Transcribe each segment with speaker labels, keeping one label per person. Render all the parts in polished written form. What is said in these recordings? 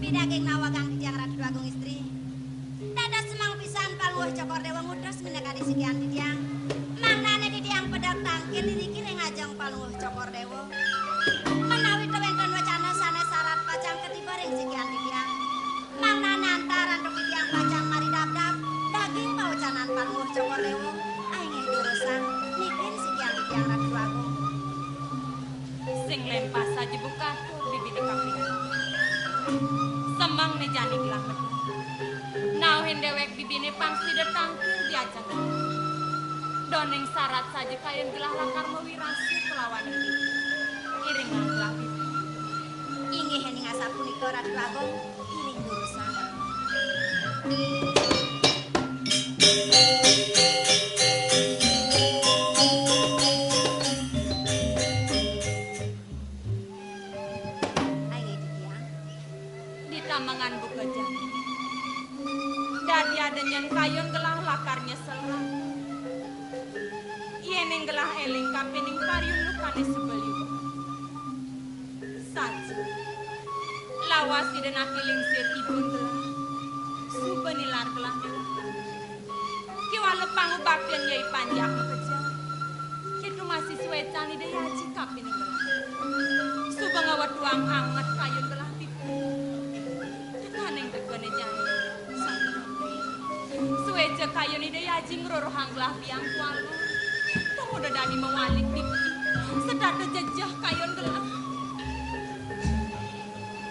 Speaker 1: Daging nawagang dijang ratu agung istri. Dada semang pisan paluh cokor dewa ngudus minakadi sikian didiang. Mangnane didiang pedang tangkin diriki ngajeng paluh cokor dewa. Menawi tewenten wacana sanes syarat pacang ketiba ring sikian didiang. Mangnane antaran tok didiang pacang mari dap-dap daging pawacanan paluh cokor dewa. Aing durusan nikin sikian didiang ratu agung.
Speaker 2: Sing lempas saja buka bibit kaping. Semang ne jani gelang medul. Nauhin dewek bibine pangsi detangkil diajak. Doneng syarat saja kayen gelah lakar mewirasi kelawan ini. Iringan gelah bibi.
Speaker 1: Inggih hening asapunika ratu agung iring durusan.
Speaker 2: Tamangan buka jani. Dadi adenyen kayon gelah lakar nyesel. Iening gelah eling kapening pariun lukane sebeliu. Saji. Lawas iden akiling sir ibun gelah. Subenilar gelah gelah. Kiwa lepang bakden yai panjak mekeja. Kitu masih suecan ide yaji kapening gelah. Subangawa tuang anget kayon gelah suweja kayo ni daya jing rorohang gelah biang kualu. Tunggu dadani mewalik pipi. Sedada jejah kayon gelah.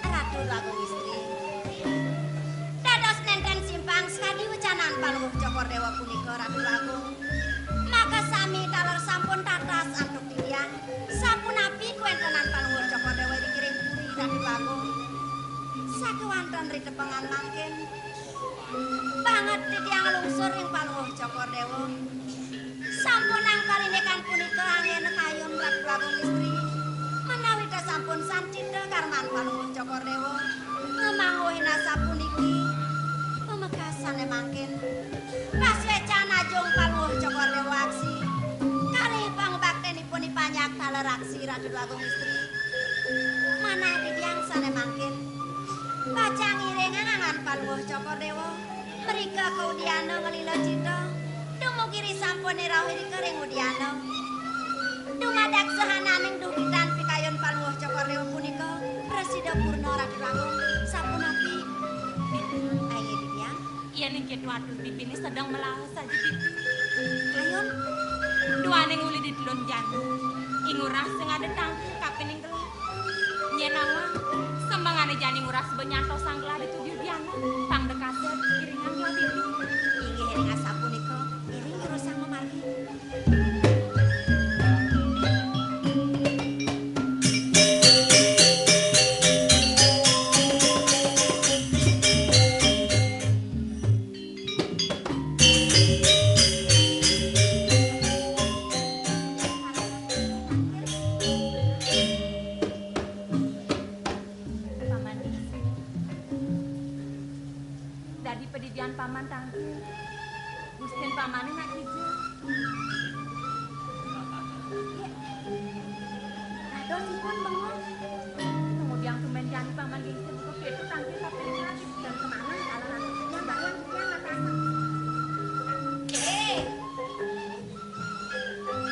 Speaker 1: Ratu agung istri. Dados nenten simpang sekadi ucanan paluh cokor dewa punika ratu agung. Maka sami taler sampun tatas antuk didiang. Sampun api kuentenan paluh cokor dewa dikirim puri ratu agung. Sakewanten ritepengan mangkin. Banget didiang lungsur yang paluh cokor dewa. Sampun angkalinekan punika angin kayon ratu agung istri. Menawi sampun sancita karman paluh cokor dewa. Ngemangguhin asa puniki. Pemekasan emangkin. Kaswecan ajung paluh cokor dewa aksi. Kali pangbaktenipun ipanyak taler aksi ratu agung istri. Mana didiang sanemangkin. Pacang irengan angan paluh cokor dewa. Mereka kaudiano ngelila cita. Dumukiri sampun irawi dikering udiano. Dumadak sehananing dukitan pikayon paluh cokor dewa punika. Presida Purno ratu agung sampun api. Ayo didiang.
Speaker 2: Iya nih ketu aduh pipi ini sedang melahas saja pipi.
Speaker 1: Kayon.
Speaker 2: Dua neng uli di telon jani. Ingurah sing ada tangki kapening gelah. Nyenawa. Sembangane jani ngurah sebenyanto sang gelah dituju diana. Pang dekaset iringan gelah pipi.
Speaker 1: Inggih hering asapunika iring urusang memargi.
Speaker 2: Paman tangki, Gustin paman nak hijau.
Speaker 1: Aduh sipun bengong.
Speaker 2: Kemudian tumen jani paman gengsi buku itu tangki kapeling lagi dan kemana kalau nanti yang bayang yang atas.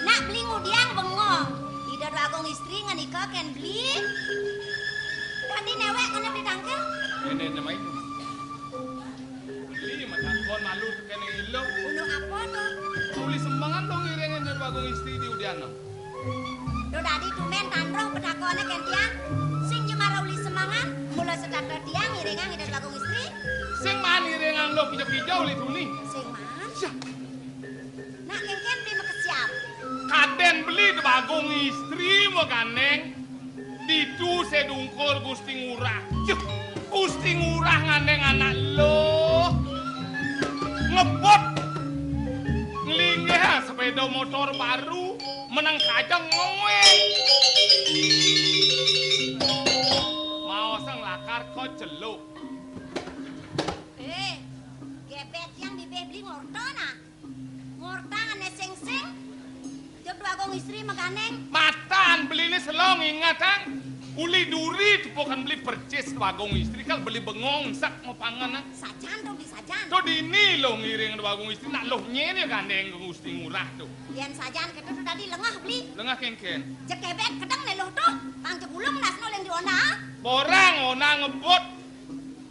Speaker 1: Nak beli ngudiang bengong. Tidak agung istri ngenikah kan beli. Tadi newek kena beli tangkil.
Speaker 3: Ini nama itu. Kon malu kene ilo.
Speaker 1: Unu apa to?
Speaker 3: Uli sembangan dong irengan dari bagung istri di udiano.
Speaker 1: Do dadi tumen tandrong pedakone ken tiang. Sing jemara uli semangan, mula sedap tiang irengan dari bagung istri.
Speaker 3: Sing man irengan lo kijau-kijau li tuni.
Speaker 1: Sing man? Nak ken beli mekesiap.
Speaker 3: Kaden beli di bagung istri mo kaneng. Ditu sedungkur Gusti Ngurah. Gusti Ngurah ngandeng anak lo. Ngebot ngelinggih sepeda motor baru menang kajang ngomong mau sang lakar kok jeluk
Speaker 1: gebet yang bibeh beli ngortona ngortang ane sing-sing jok dua gong istri meganeng
Speaker 3: matan beli ini selong ingat kan Uli duri bukan beli percis bagong istri kan beli bengong sak mau pangan.
Speaker 1: Sajan tuh beli sajan.
Speaker 3: Tuh dini lo ngiring bagong istri nak loh nyene gandeng gusti murah tuh.
Speaker 1: Yen sajan kita tuh tadi lengah beli.
Speaker 3: Lengah kengken.
Speaker 1: Jekebek kedeng nih loh tuh. Pang jebulung nasno len diona.
Speaker 3: Borang ona ngebot.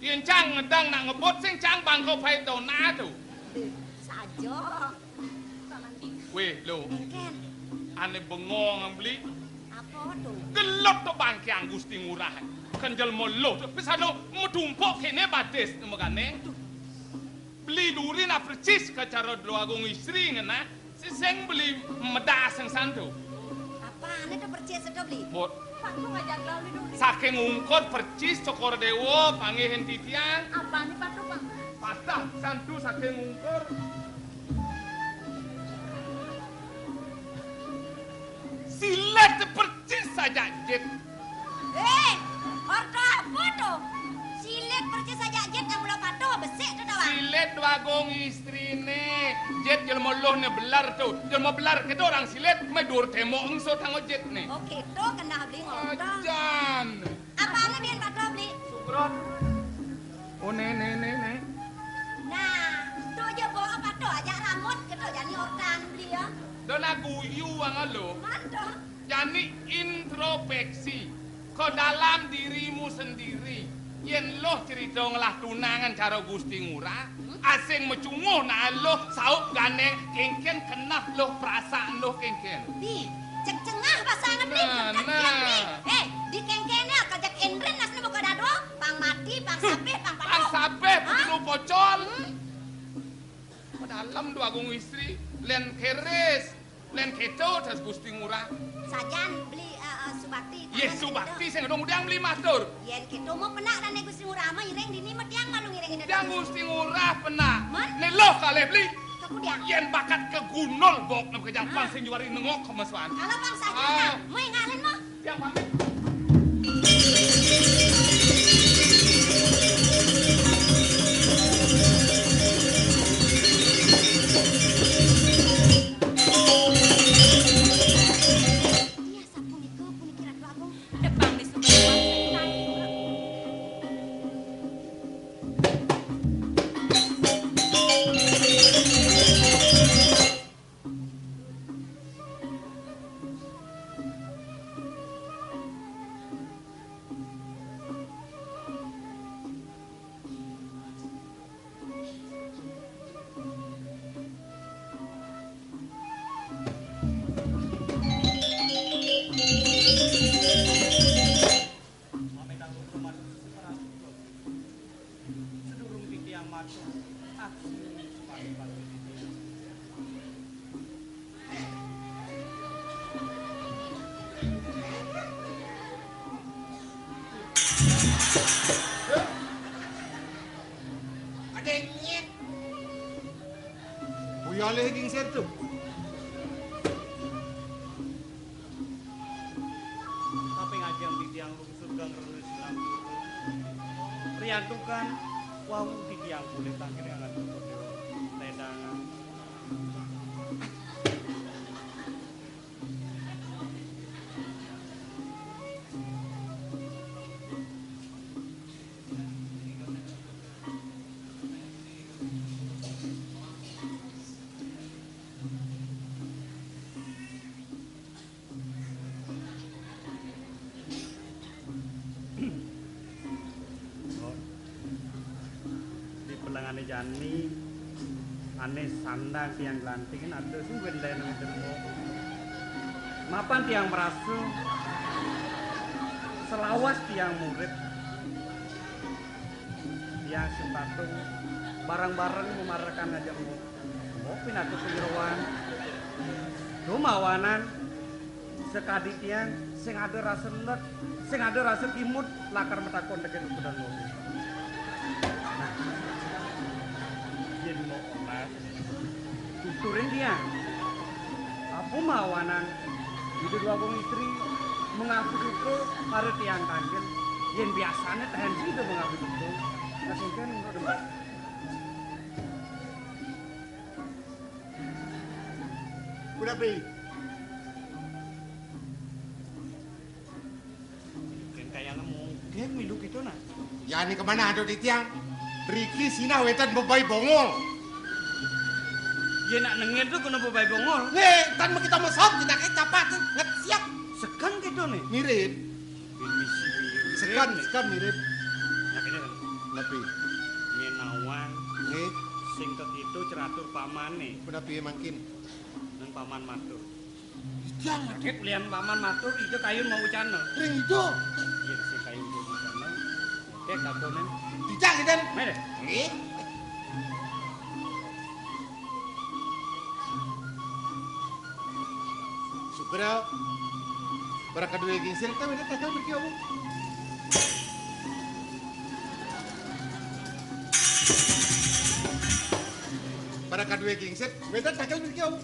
Speaker 3: Yen cang ngedang nak ngebot sing cang bangkau pai dona tuh.
Speaker 1: Sajo.
Speaker 3: Weh lo.
Speaker 1: Engken.
Speaker 3: Ane bengong beli.
Speaker 1: Apa tuh?
Speaker 3: Gelot to bangkiang gusti murah. Kenjel molo to bisa lo metumpok kene batis megane. Beli duri na percis ke cara doagung istri ngena. Sing beli medas yang santu.
Speaker 1: Apaan itu percis itu beli?
Speaker 3: Bot.
Speaker 2: Pak lu ngajak lalu dulu.
Speaker 3: Saking ungkot percis cokor dewo pangihin titian.
Speaker 2: Apa nih Pak tuh Pak?
Speaker 3: Patah santu saking ungkor. Silet percis saja jet.
Speaker 1: Ordo apa tuh? Silet percis saja jet yang belum patuh besik tuh doang.
Speaker 3: Silet wagong istri ne. Jet jelma loh ne belar tuh. Jelma belar kita orang silet medur temo engso tango jet ne.
Speaker 1: Oke tuh kena beli ngordo.
Speaker 3: Ajan.
Speaker 1: Apaan biar patuh beli?
Speaker 3: Sukron. Oh ne.
Speaker 1: Nah, tuh aja bawa apa tuh aja rambut kita jadi ordan beli ya.
Speaker 3: Dona guyu wang lo.
Speaker 1: Mantap.
Speaker 3: Jadi introspeksi ke dalam dirimu sendiri. Yen lo cerita ngelah tunangan cara gusti ngurah. Asing mecunguh na lo saup gandeng kengken kenaf lo perasaan lo kengken.
Speaker 1: Bi, cek cengah pasangan beli. Di kengkennya kajak Endren nasnya buka dado. Pang mati, pang sapeh, pang patuh.
Speaker 3: Ang sabe begitu pocol. Dalam dua agung istri len keres, len keto tas gusti ngurah.
Speaker 1: Sajan beli subakti.
Speaker 3: Yes subakti saya ngedong udang beli matur.
Speaker 1: Yen kita mau penak dan gusti ngurah mah ireng dini mah tiang malu ireng ini.
Speaker 3: Yang gusti ngurah pena.
Speaker 1: Man?
Speaker 3: Neloh kali beli.
Speaker 1: Kaku diang.
Speaker 3: Yen bakat ke gunol bok nam kejang pang sing juari nengok kemasuan.
Speaker 1: Kalau bang sajan mau ngalen mah.
Speaker 3: Yang pamit.
Speaker 1: Iya sapuniko punikiran bagong.
Speaker 2: Depan di sebelah saya.
Speaker 4: Adengnya. Buyale higing setu.
Speaker 5: Apa yang aja di tiang lungsur gang terus silam. Riantukan wau di tiang boleh tangkir yang ada tedangan. Pelangane Jani ane sandang tiang gelantingin ada sih benda yang demo mapan tiang merasu selawas tiang murid tiang sepatu barang-barang memarahkan aja mau pinatu penyeruan rumawanan sekadi tiang sing ada rasa let sing ada rasa kimut lakar metakon dengan udah mobil yen mau olah tuturin dia apa mawanan itu dua bong istri mengaku itu ada tiang kangen yen biasanya tahan sih itu mengaku itu kasih kan enggak debat
Speaker 4: Udah pi. Ya ini kemana ada di tiang? Riki sina wetan bebai bongol.
Speaker 5: Ya nak nengir tuh kena bebai bongol.
Speaker 4: Nih, kan kita mesok kita kayak capat nget siap.
Speaker 5: Sekan gitu nih.
Speaker 4: Mirip.
Speaker 5: Sekan
Speaker 4: Sekan mirip.
Speaker 5: Nah ini kan.
Speaker 4: Tapi
Speaker 5: Ngenawan.
Speaker 4: nih,
Speaker 5: Sing itu ceratur pamane.
Speaker 4: kenapa makin?
Speaker 5: Dan paman matur.
Speaker 4: Jangan.
Speaker 5: Kakek lian paman matur itu kayun mau ucana.
Speaker 4: Ring itu.
Speaker 5: Iya si kayun mau ucana. Kek kadonen.
Speaker 4: Tidak kan?
Speaker 5: Mana?
Speaker 4: Nih. Supaya para kedua gingsir kita udah tagal berkiau. Para kedua gingsir, beda tagal berkiau.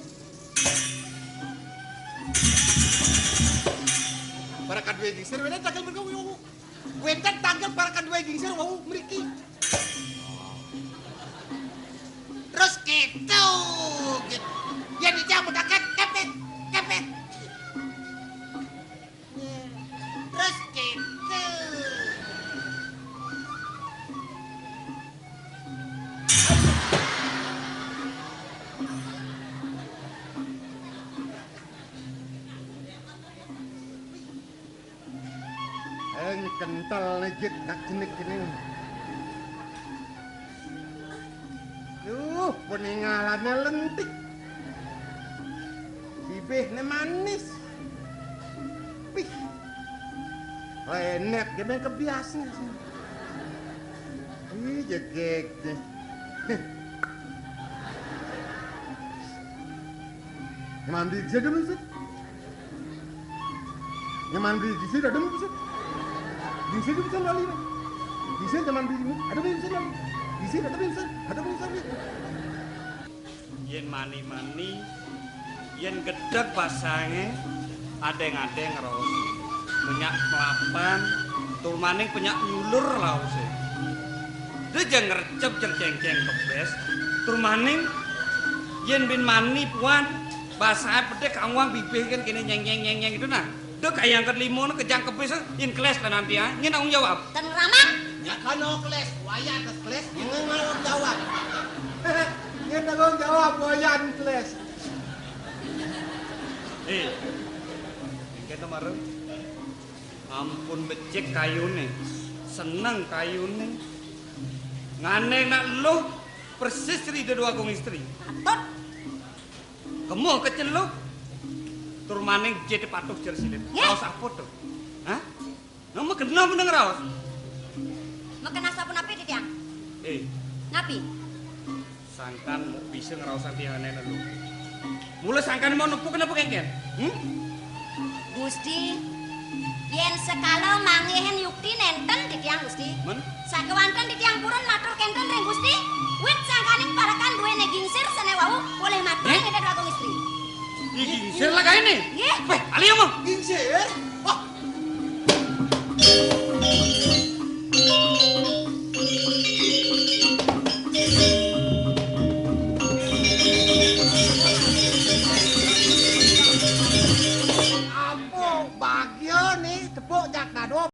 Speaker 4: Para kedua gingsir, beda tagal berkiau. Beda tagal para kedua gingsir, wow, meriki. Terus gitu. Ya dijamuk kakek, kepet. Terus gitu. Kental legit tak jenik ini. Peningalannya lentik. Bibihnya manis. Pih. Lenet, gimana kebiasaan sih. Ih, jegek deh. Mandi di sini bisa. Mandi di sini ada bisa. Di sini bisa lali. Di sini mandi ada bisa lali. Di sini ada bisa.
Speaker 5: Yen mani-mani, yen gedeg pasangnya, adeng-adeng ros. Minyak kelapan, tur maning penyak nyulur lause. Dia jangan ngercep cerceng-ceng kebes. Tur maning, yen bin mani puan, basah pedek kangwang bibih kan kini nyeng gitu nah. Dia kayak yang kelima kejang kebes, yen keles lah nanti ya. Yen tanggung jawab.
Speaker 1: Dan ramah.
Speaker 4: Ya kan keles, waya atas keles, yang jawab. Yang tanggung jawab waya keles.
Speaker 5: Kita marah. Ampun becek kayune, seneng kayune. Ngane nak lu persis cerita dua kong istri.
Speaker 1: Atut.
Speaker 5: Kamu kecil lu, tur maning jadi patuh jersilit.
Speaker 1: Ya.
Speaker 5: Raos apa tuh? Hah? Kamu kenapa meneng raos?
Speaker 1: Mau kena sabun api di tiang? Ngapi?
Speaker 5: Sangkan mau bisa ngeraosan tiangannya lu. Mulai sangkan mau nepuk kenapa kengken?
Speaker 1: Gusti, yen sekala mangihen yukti nenten di tiang Gusti.
Speaker 5: Men?
Speaker 1: Sakewanten di tiang purun matur kenten ring Gusti. Wit sangkaning parakan duwe negingsir sene wau boleh matur ing dadi wakong istri.
Speaker 5: Gingsir lah kayak ini.
Speaker 1: Nggih.
Speaker 5: Weh, ali mau.
Speaker 4: Gingsir? Wah.